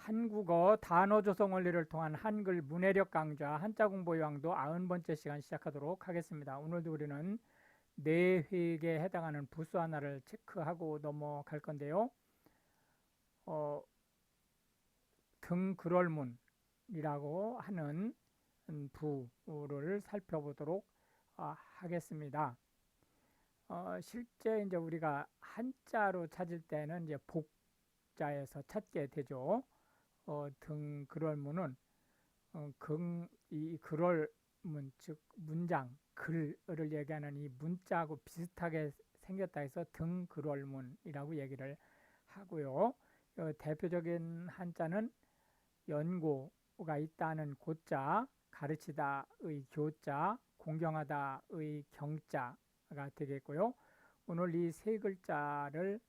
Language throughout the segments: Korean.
한국어 단어 조성 원리를 통한 한글 문해력 강좌 한자 공부 요강도 90번째 시간 시작하도록 하겠습니다. 오늘도 우리는 네 회에 해당하는 부수 하나를 체크하고 넘어갈 건데요. 등글얼문이라고 하는 부를 살펴보도록 하겠습니다. 실제 이제 우리가 한자로 찾을 때는 이제 복자에서 찾게 되죠. 등글얼문은 이 글얼문 즉 문장 글을 얘기하는 이 문자하고 비슷하게 생겼다 해서 등글얼문이라고 얘기를 하고요. 대표적인 한자는 연고가 있다는 고자, 가르치다의 교자, 공경하다의 경자가 되겠고요. 오늘 이 세 글자를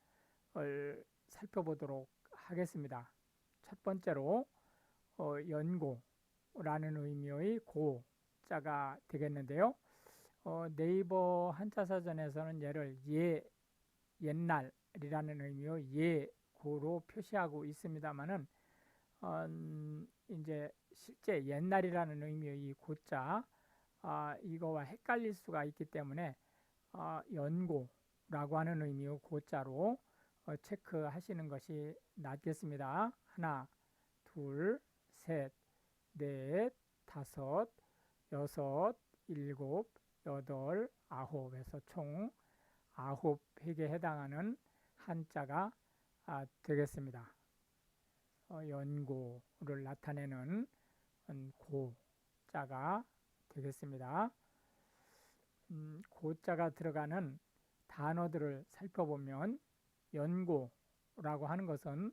살펴보도록 하겠습니다. 첫 번째로 연고라는 의미의 고자가 되겠는데요. 네이버 한자사전에서는 얘를 옛날이라는 의미의 예고로 표시하고 있습니다만은 이제 실제 옛날이라는 의미의 이 고자 이거와 헷갈릴 수가 있기 때문에 연고라고 하는 의미의 고자로 체크하시는 것이 낫겠습니다. 하나, 둘, 셋, 넷, 다섯, 여섯, 일곱, 여덟, 아홉에서 총 9획에 해당하는 한자가 되겠습니다. 연고를 나타내는 고자가 되겠습니다. 고자가 들어가는 단어들을 살펴보면 연고라고 하는 것은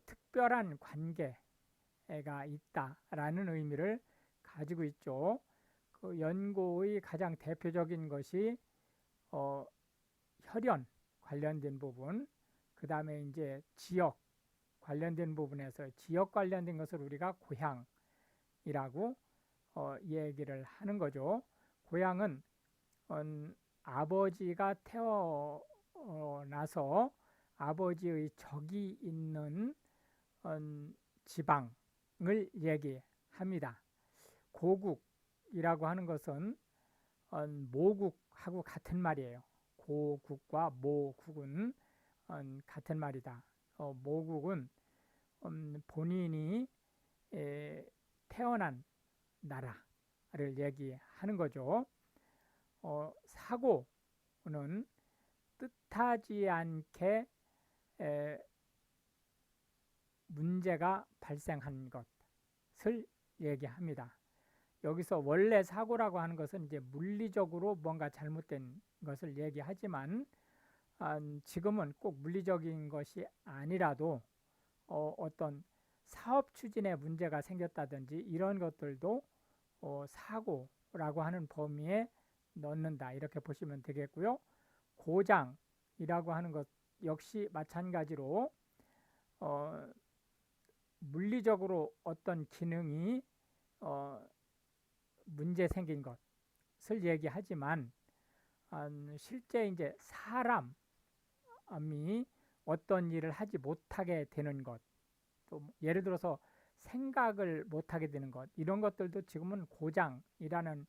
특별한 관계가 있다라는 의미를 가지고 있죠. 그 연고의 가장 대표적인 것이 혈연 관련된 부분, 그 다음에 이제 지역 관련된 부분에서 지역 관련된 것을 우리가 고향이라고 얘기를 하는 거죠. 고향은 아버지가 태어나서 아버지의 적이 있는 지방을 얘기합니다. 고국이라고 하는 것은 모국하고 같은 말이에요. 고국과 모국은 같은 말이다. 모국은 본인이 태어난 나라를 얘기하는 거죠. 사고는 뜻하지 않게 문제가 발생한 것을 얘기합니다. 여기서 원래 사고라고 하는 것은 이제 물리적으로 뭔가 잘못된 것을 얘기하지만 지금은 꼭 물리적인 것이 아니라도 어떤 사업 추진에 문제가 생겼다든지 이런 것들도 사고라고 하는 범위에 넣는다 이렇게 보시면 되겠고요. 고장이라고 하는 것 역시 마찬가지로 물리적으로 어떤 기능이 문제 생긴 것을 얘기하지만 실제 이제 사람이 어떤 일을 하지 못하게 되는 것, 또 예를 들어서 생각을 못하게 되는 것, 이런 것들도 지금은 고장이라는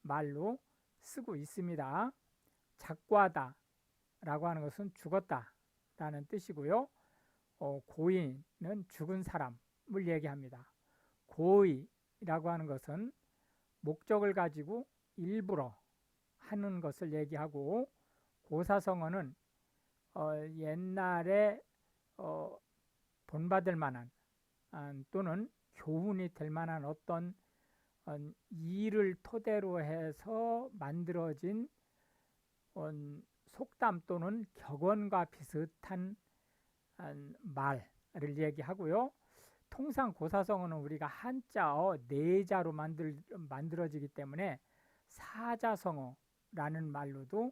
말로 쓰고 있습니다. 작고하다라고 하는 것은 죽었다라는 뜻이고요. 고인은 죽은 사람을 얘기합니다. 고의라고 하는 것은 목적을 가지고 일부러 하는 것을 얘기하고, 고사성어는 옛날에 본받을 만한 또는 교훈이 될 만한 어떤 일을 토대로 해서 만들어진 속담 또는 격언과 비슷한 말을 얘기하고요. 통상 고사성어는 우리가 한자어 네자로 만들어지기 때문에 사자성어라는 말로도,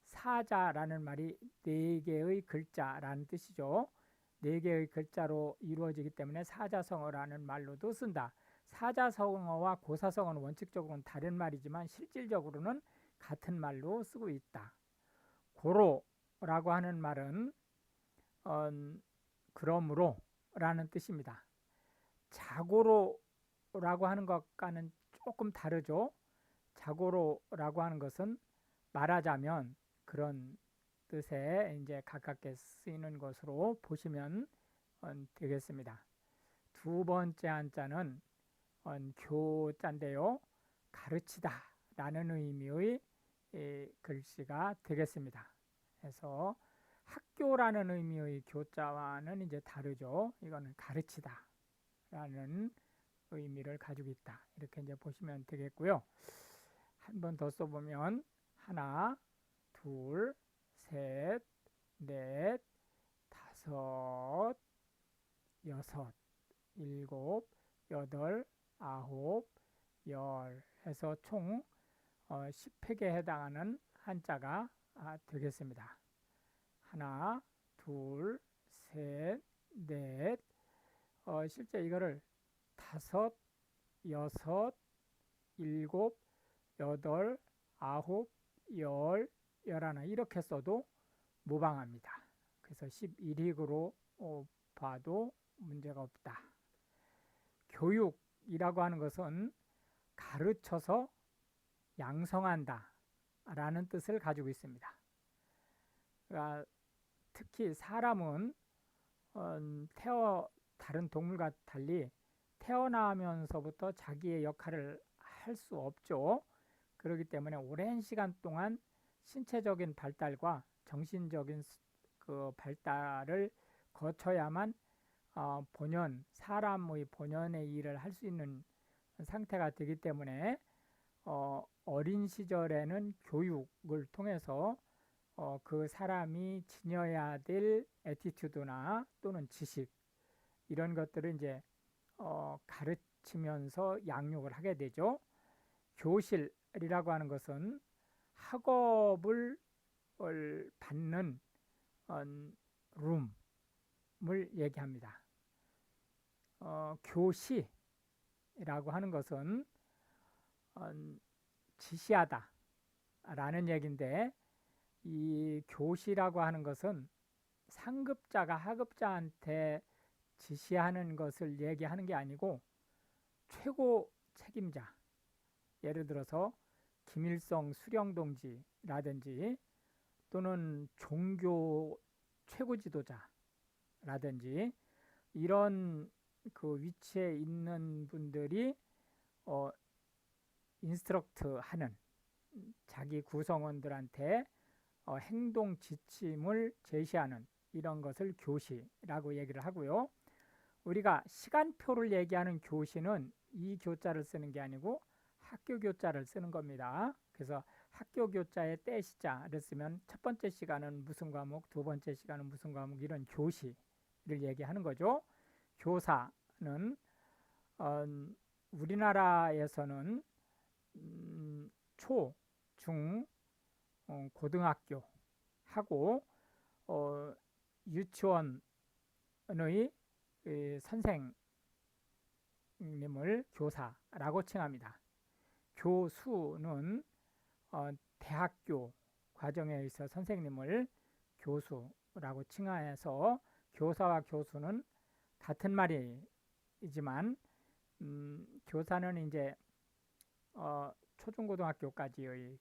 사자라는 말이 네 개의 글자라는 뜻이죠. 네 개의 글자로 이루어지기 때문에 사자성어라는 말로도 쓴다. 사자성어와 고사성어는 원칙적으로는 다른 말이지만 실질적으로는 같은 말로 쓰고 있다. 고로라고 하는 말은 그러므로 자고로라는 뜻입니다. 자고로라고 하는 것과는 조금 다르죠. 자고로라고 하는 것은 말하자면 그런 뜻에 이제 가깝게 쓰이는 것으로 보시면 되겠습니다. 두 번째 한자는 교자인데요. 가르치다 라는 의미의 글씨가 되겠습니다. 그래서 학교라는 의미의 교자와는 이제 다르죠. 이거는 가르치다 라는 의미를 가지고 있다. 이렇게 이제 보시면 되겠고요. 한 번 더 써보면 하나, 둘, 셋, 넷, 다섯, 여섯, 일곱, 여덟, 아홉, 열 해서 총 10획에 해당하는 한자가 되겠습니다. 하나, 둘, 셋, 넷, 실제 이거를 다섯, 여섯, 일곱, 여덟, 아홉, 열, 열하나 이렇게 써도 무방합니다. 그래서 11획으로 봐도 문제가 없다. 교육이라고 하는 것은 가르쳐서 양성한다 라는 뜻을 가지고 있습니다. 그러니까 특히 사람은 다른 동물과 달리 태어나면서부터 자기의 역할을 할 수 없죠. 그렇기 때문에 오랜 시간 동안 신체적인 발달과 정신적인 그 발달을 거쳐야만 사람의 본연의 일을 할 수 있는 상태가 되기 때문에 어린 시절에는 교육을 통해서 그 사람이 지녀야 될 애티튜드나 또는 지식 이런 것들을 이제 가르치면서 양육을 하게 되죠. 교실이라고 하는 것은 학업을 받는 룸을 얘기합니다. 교시라고 하는 것은 지시하다 라는 얘기인데, 이 교시라고 하는 것은 상급자가 하급자한테 지시하는 것을 얘기하는 게 아니고 최고 책임자, 예를 들어서 김일성 수령동지라든지 또는 종교 최고 지도자라든지 이런 그 위치에 있는 분들이 인스트럭트 하는, 자기 구성원들한테 행동 지침을 제시하는 이런 것을 교시라고 얘기를 하고요. 우리가 시간표를 얘기하는 교시는 이 교자를 쓰는 게 아니고 학교 교자를 쓰는 겁니다. 그래서 학교 교자에 떼시자를 쓰면 첫 번째 시간은 무슨 과목, 두 번째 시간은 무슨 과목, 이런 교시를 얘기하는 거죠. 교사는 우리나라에서는 초, 중, 고등학교 하고 유치원의 선생님을 교사라고 칭합니다. 교수는 대학교 과정에 있어 선생님을 교수라고 칭하여서 교사와 교수는 같은 말이지만 교사는 이제 초중고등학교까지의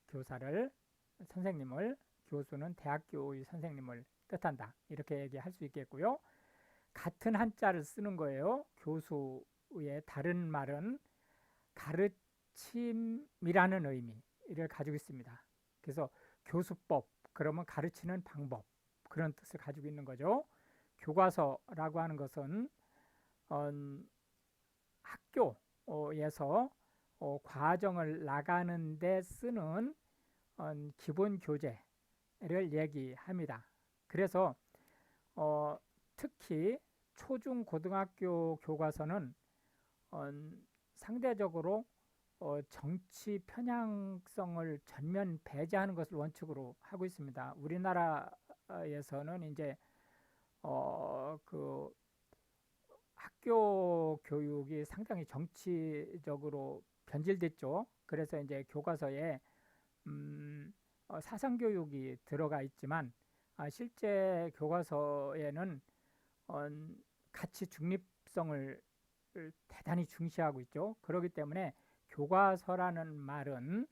선생님을, 교수는 대학교의 선생님을 뜻한다, 이렇게 얘기할 수 있겠고요. 같은 한자를 쓰는 거예요. 교수의 다른 말은 가르침이라는 의미를 가지고 있습니다. 그래서 교수법, 그러면 가르치는 방법, 그런 뜻을 가지고 있는 거죠. 교과서라고 하는 것은 학교에서 과정을 나가는 데 쓰는 기본 교재를 얘기합니다. 그래서 특히 초중 고등학교 교과서는 상대적으로 정치 편향성을 전면 배제하는 것을 원칙으로 하고 있습니다. 우리나라에서는 이제 그 학교 교육이 상당히 정치적으로 변질됐죠. 그래서 이제 교과서에 사상 교육이 들어가 있지만 실제 교과서에는 가치 중립성을 대단히 중시하고 있죠. 그렇기 때문에 교과서라는 말은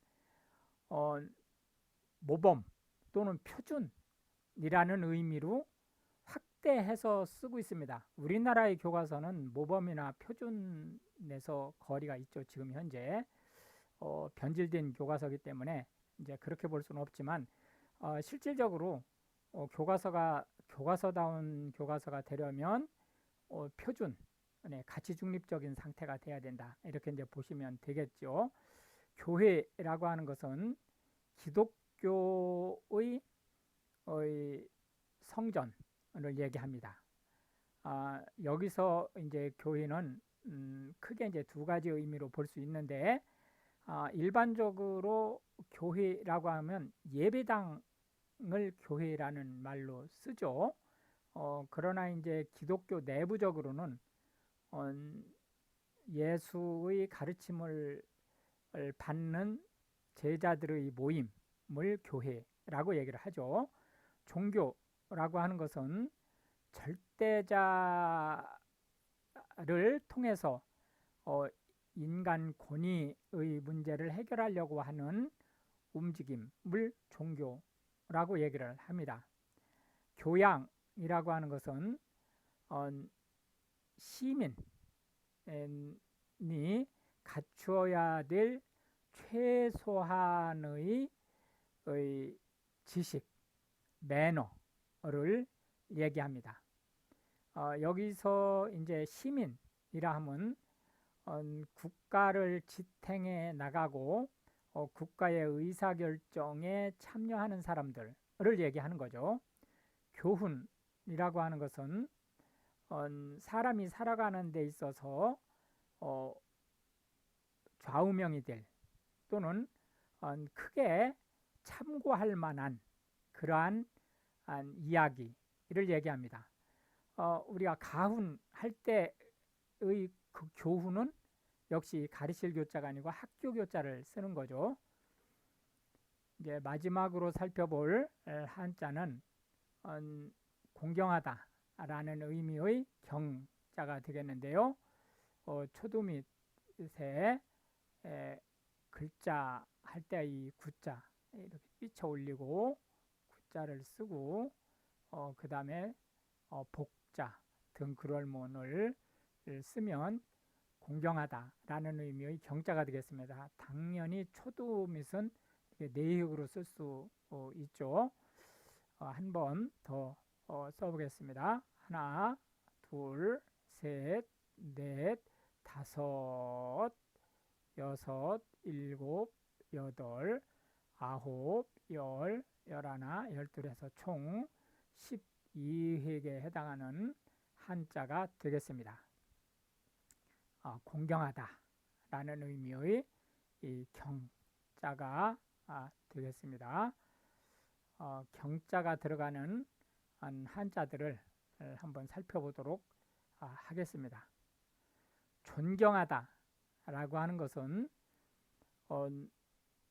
모범 또는 표준이라는 의미로 확대해서 쓰고 있습니다. 우리나라의 교과서는 모범이나 표준에서 거리가 있죠. 지금 현재 변질된 교과서이기 때문에 이제 그렇게 볼 수는 없지만 실질적으로 교과서다운 교과서가 되려면 표준, 가치 중립적인 상태가 돼야 된다. 이렇게 이제 보시면 되겠죠. 교회라고 하는 것은 기독교의 성전을 얘기합니다. 여기서 이제 교회는 크게 이제 두 가지 의미로 볼 수 있는데, 일반적으로 교회라고 하면 예배당을 교회라는 말로 쓰죠. 그러나 이제 기독교 내부적으로는 예수의 가르침을 받는 제자들의 모임을 교회라고 얘기를 하죠. 종교라고 하는 것은 절대자를 통해서 인간 권위의 문제를 해결하려고 하는 움직임을 종교라고 얘기를 합니다. 교양이라고 하는 것은 시민이 갖추어야 될 최소한의 지식, 매너를 얘기합니다. 여기서 이제 시민이라 하면 국가를 지탱해 나가고 국가의 의사결정에 참여하는 사람들을 얘기하는 거죠. 교훈이라고 하는 것은 사람이 살아가는 데 있어서 좌우명이 될 또는 크게 참고할 만한 그러한 이야기를 얘기합니다. 우리가 가훈할 때의 그 교훈은 역시 가르칠 교자가 아니고 학교 교자를 쓰는 거죠. 이제 마지막으로 살펴볼 한자는 공경하다라는 의미의 경자가 되겠는데요. 초두 밑에 글자 할 때 이 구자 이렇게 삐쳐 올리고 구자를 쓰고 그 다음에 복자 등 그럴문을 쓰면 공경하다라는 의미의 경자가 되겠습니다. 당연히 초두 밑은 내역으로 쓸 수 있죠. 한번 더 써보겠습니다. 하나, 둘, 셋, 넷, 다섯, 여섯, 일곱, 여덟, 아홉, 열, 열하나, 열둘에서 총 12획에 해당하는 한자가 되겠습니다. 공경하다라는 의미의 이 경자가 되겠습니다. 경자가 들어가는 한자들을 한번 살펴보도록 하겠습니다. 존경하다라고 하는 것은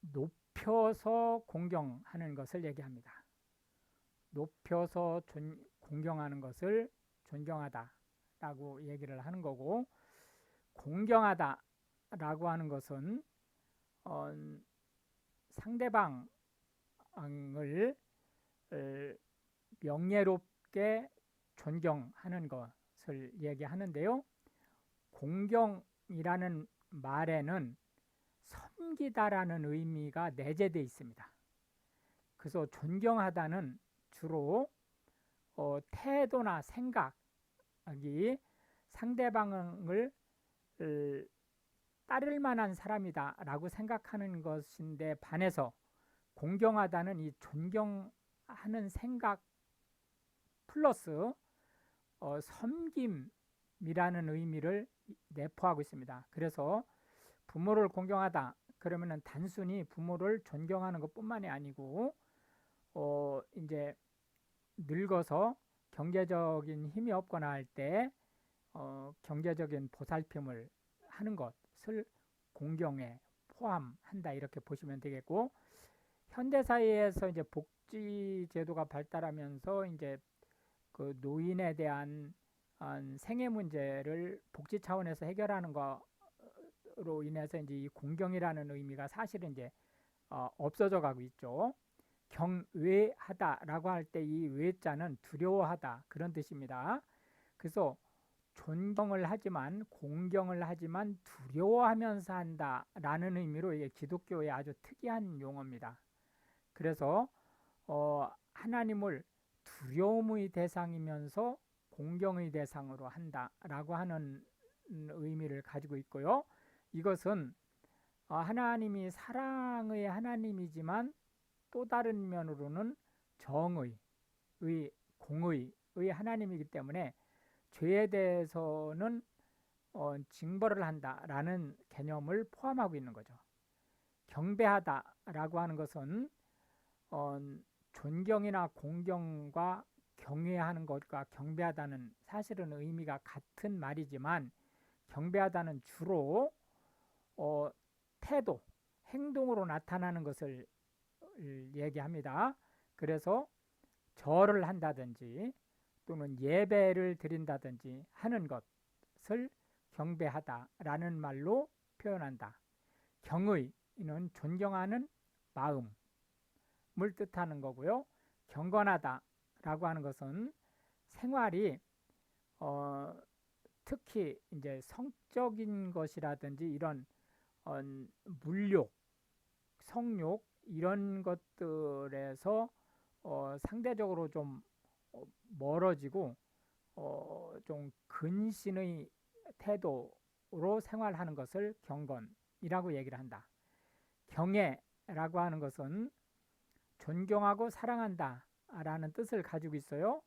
높여서 공경하는 것을 얘기합니다. 높여서 공경하는 것을 존경하다라고 얘기를 하는 거고, 공경하다라고 하는 것은 상대방을 명예롭게 존경하는 것을 얘기하는데요. 공경이라는 말에는 섬기다라는 의미가 내재되어 있습니다. 그래서 존경하다는 주로 태도나 생각이 상대방을 따를 만한 사람이다 라고 생각하는 것인데 반해서 공경하다는 이 존경하는 생각 플러스 섬김이라는 의미를 내포하고 있습니다. 그래서 부모를 공경하다 그러면은 단순히 부모를 존경하는 것뿐만이 아니고 이제 늙어서 경제적인 힘이 없거나 할 때 경제적인 보살핌을 하는 것을 공경에 포함한다 이렇게 보시면 되겠고, 현대 사회에서 이제 복지 제도가 발달하면서 이제 그 노인에 대한 생애 문제를 복지 차원에서 해결하는 거로 인해서 이제 이 공경이라는 의미가 사실은 이제 없어져 가고 있죠. 경외하다라고 할 때 이 외자는 두려워하다 그런 뜻입니다. 그래서 존경을 하지만 공경을 하지만 두려워하면서 한다라는 의미로 이게 기독교의 아주 특이한 용어입니다. 그래서 하나님을 두려움의 대상이면서 공경의 대상으로 한다라고 하는 의미를 가지고 있고요. 이것은 하나님이 사랑의 하나님이지만 또 다른 면으로는 정의, 공의의 하나님이기 때문에 죄에 대해서는 징벌을 한다라는 개념을 포함하고 있는 거죠. 경배하다라고 하는 것은 존경이나 공경과 경외하는 것과 경배하다는 사실은 의미가 같은 말이지만 경배하다는 주로 태도, 행동으로 나타나는 것을 얘기합니다. 그래서 절을 한다든지 또는 예배를 드린다든지 하는 것을 경배하다라는 말로 표현한다. 경의는 존경하는 마음을 뜻하는 거고요. 경건하다라고 하는 것은 생활이 특히 이제 성적인 것이라든지 이런 물욕, 성욕 이런 것들에서 상대적으로 좀 멀어지고 좀 근신의 태도로 생활하는 것을 경건이라고 얘기를 한다. 경애라고 하는 것은 존경하고 사랑한다 라는 뜻을 가지고 있어요.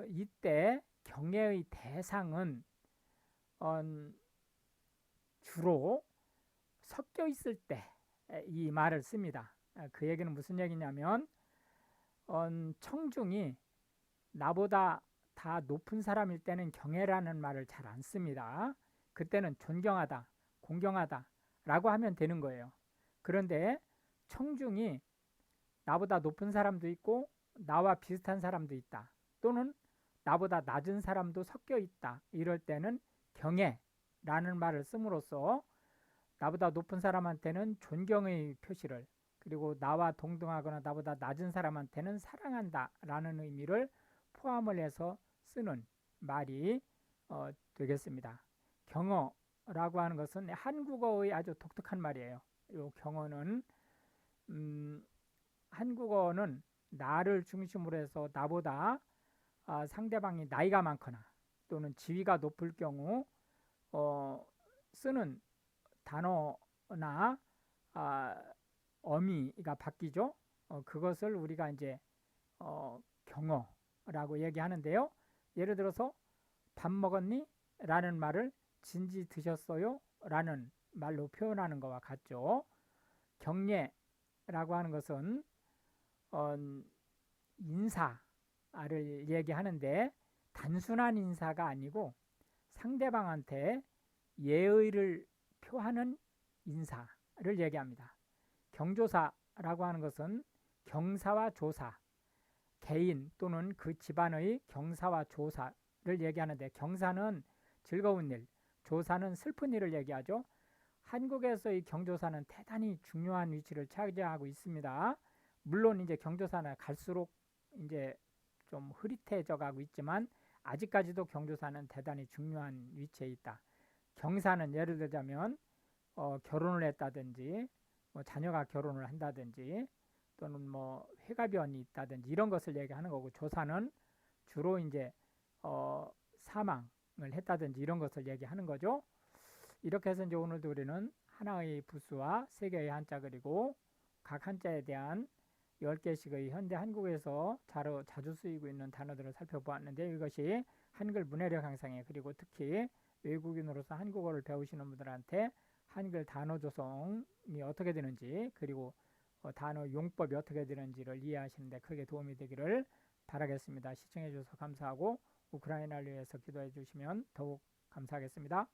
이때 경애의 대상은 주로 섞여 있을 때 이 말을 씁니다. 그 얘기는 무슨 얘기냐면 청중이 나보다 다 높은 사람일 때는 경애라는 말을 잘 안 씁니다. 그때는 존경하다, 공경하다 라고 하면 되는 거예요. 그런데 청중이 나보다 높은 사람도 있고 나와 비슷한 사람도 있다. 또는 나보다 낮은 사람도 섞여 있다. 이럴 때는 경애라는 말을 씀으로써 나보다 높은 사람한테는 존경의 표시를, 그리고 나와 동등하거나 나보다 낮은 사람한테는 사랑한다 라는 의미를 포함을 해서 쓰는 말이 되겠습니다. 경어라고 하는 것은 한국어의 아주 독특한 말이에요. 이 경어는 한국어는 나를 중심으로 해서 나보다 상대방이 나이가 많거나 또는 지위가 높을 경우 쓰는 단어나 어미가 바뀌죠. 그것을 우리가 이제 경어라고 얘기하는데요. 예를 들어서 밥 먹었니? 라는 말을 진지 드셨어요? 라는 말로 표현하는 것과 같죠. 경례라고 하는 것은 인사를 얘기하는데 단순한 인사가 아니고 상대방한테 예의를 표하는 인사를 얘기합니다. 경조사라고 하는 것은 경사와 조사, 개인 또는 그 집안의 경사와 조사를 얘기하는데 경사는 즐거운 일, 조사는 슬픈 일을 얘기하죠. 한국에서의 경조사는 대단히 중요한 위치를 차지하고 있습니다. 물론 이제 경조사는 갈수록 이제 좀 흐릿해져 가고 있지만 아직까지도 경조사는 대단히 중요한 위치에 있다. 경사는 예를 들자면 결혼을 했다든지 자녀가 결혼을 한다든지 또는 회가변이 있다든지 이런 것을 얘기하는 거고, 조사는 주로 이제 사망을 했다든지 이런 것을 얘기하는 거죠. 이렇게 해서 이제 오늘도 우리는 하나의 부수와 세 개의 한자 그리고 각 한자에 대한 10개씩의 현대 한국에서 자주 쓰이고 있는 단어들을 살펴보았는데, 이것이 한글 문해력 향상에, 그리고 특히 외국인으로서 한국어를 배우시는 분들한테 한글 단어 조성이 어떻게 되는지, 그리고 단어 용법이 어떻게 되는지를 이해하시는 데 크게 도움이 되기를 바라겠습니다. 시청해 주셔서 감사하고 우크라이나를 위해서 기도해 주시면 더욱 감사하겠습니다.